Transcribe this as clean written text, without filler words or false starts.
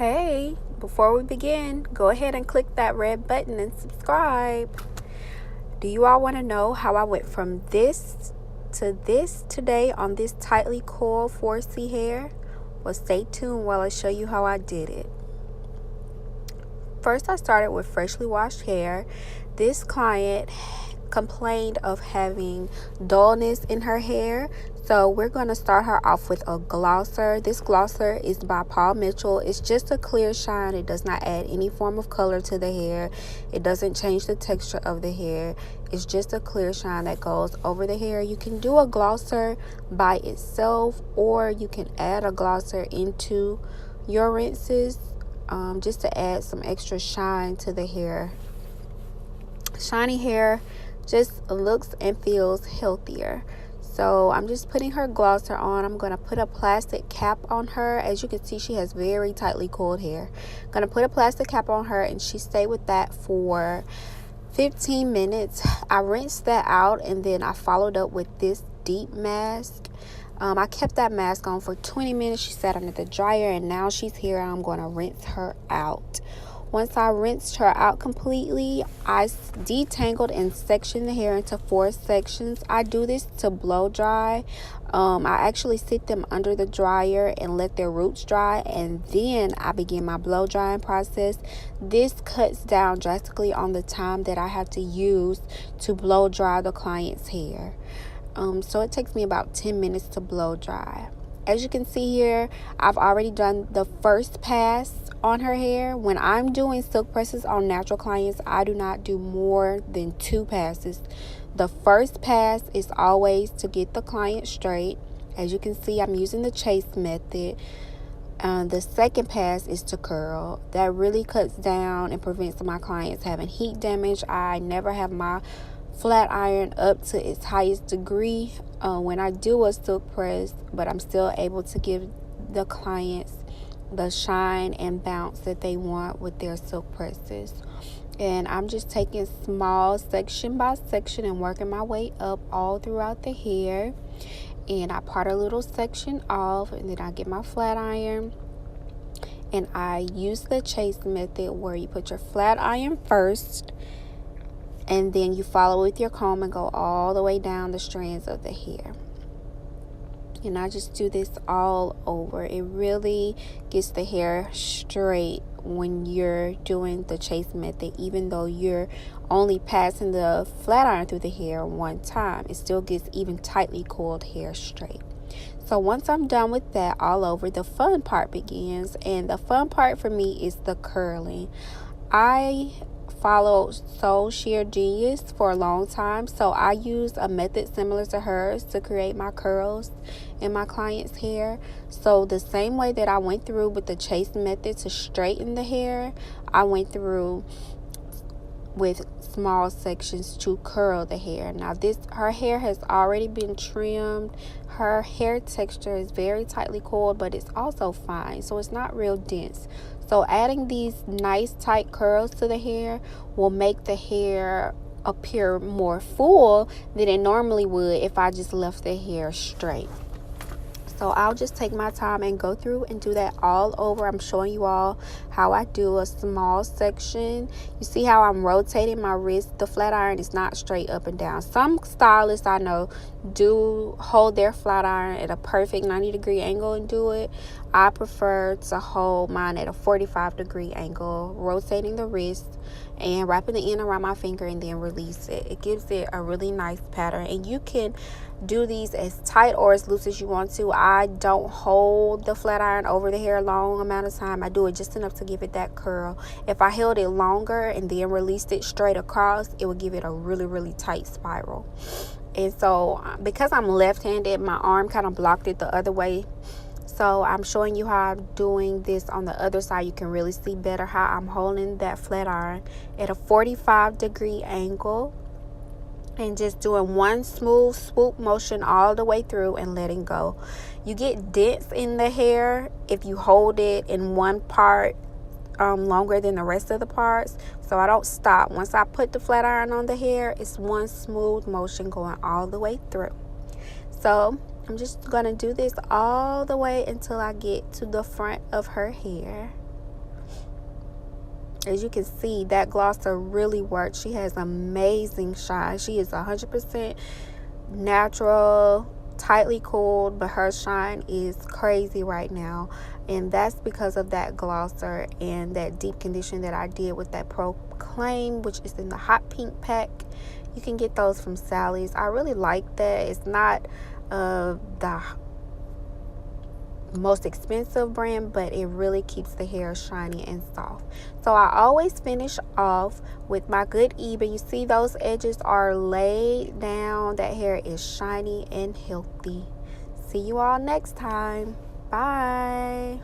Hey, before we begin, go ahead and click that red button and subscribe. Do you all want to know how I went from this to this today on this tightly coiled 4C hair? Well, stay tuned while I show you how I did it. First, I started with freshly washed hair. This client complained of having dullness in her hair, so we're going to start her off with a glosser. This glosser is by Paul Mitchell. It's just a clear shine. It does not add any form of color to the hair. It doesn't change the texture of the hair. It's just a clear shine that goes over the hair. You can do a glosser by itself, or you can add a glosser into your rinses just to add some extra shine to the hair. Shiny hair just looks and feels healthier. So I'm just putting her glosser on. I'm going to put a plastic cap on her. As you can see, she has very tightly coiled hair. I'm going to put a plastic cap on her, and she stayed with that for 15 minutes. I rinsed that out, and then I followed up with this deep mask. I kept that mask on for 20 minutes. She sat under the dryer, and now she's here. I'm going to rinse her out. Once I rinsed her out completely, I detangled and sectioned the hair into 4 sections. I do this to blow dry. I actually sit them under the dryer and let their roots dry, and then I begin my blow drying process. This cuts down drastically on the time that I have to use to blow dry the client's hair. So it takes me about 10 minutes to blow dry. As you can see here, I've already done the first pass on her hair. When I'm doing silk presses on natural clients, I do not do more than 2 passes. The first pass is always to get the client straight. As you can see, I'm using the chase method. The second pass is to curl. That really cuts down and prevents my clients having heat damage. I never have my flat iron up to its highest degree when I do a silk press, but I'm still able to give the clients the shine and bounce that they want with their silk presses. And I'm just taking small section by section and working my way up all throughout the hair. And I part a little section off, and then I get my flat iron, and I use the chase method where you put your flat iron first, and then you follow with your comb and go all the way down the strands of the hair. And I just do this all over. It really gets the hair straight when you're doing the chase method. Even though you're only passing the flat iron through the hair one time, it still gets even tightly coiled hair straight. So once I'm done with that all over, the fun part begins. And the fun part for me is the curling. I followed Soul Shear Genius for a long time, so I used a method similar to hers to create my curls in my client's hair. So the same way that I went through with the chase method to straighten the hair, I went through with small sections to curl the hair. Now her hair has already been trimmed. Her hair texture is very tightly coiled, but it's also fine, so it's not real dense. So adding these nice tight curls to the hair will make the hair appear more full than it normally would if I just left the hair straight. So I'll just take my time and go through and do that all over. I'm showing you all how I do a small section. You see how I'm rotating my wrist? The flat iron is not straight up and down. Some stylists I know do hold their flat iron at a perfect 90-degree angle and do it. I prefer to hold mine at a 45-degree angle, rotating the wrist and wrapping the end around my finger and then release it. It gives it a really nice pattern, and you can do these as tight or as loose as you want to. I don't hold the flat iron over the hair a long amount of time. I do it just enough to give it that curl. If I held it longer and then released it straight across, it would give it a really, really tight spiral. And so because I'm left-handed, my arm kind of blocked it the other way. So I'm showing you how I'm doing this on the other side. You can really see better how I'm holding that flat iron at a 45-degree angle and just doing one smooth swoop motion all the way through and letting go. You get dents in the hair if you hold it in one part longer than the rest of the parts. So I don't stop. Once I put the flat iron on the hair, it's one smooth motion going all the way through. So I'm just going to do this all the way until I get to the front of her hair. As you can see, that glosser really works. She has amazing shine. She is 100% natural, tightly cooled, but her shine is crazy right now, and that's because of that glosser and that deep condition that I did with that Proclaim, which is in the hot pink pack. You can get those from Sally's. I really like that. It's not the most expensive brand, but it really keeps the hair shiny and soft. So I always finish off with my good even. You see those edges are laid down. That hair is shiny and healthy. See you all next time. Bye.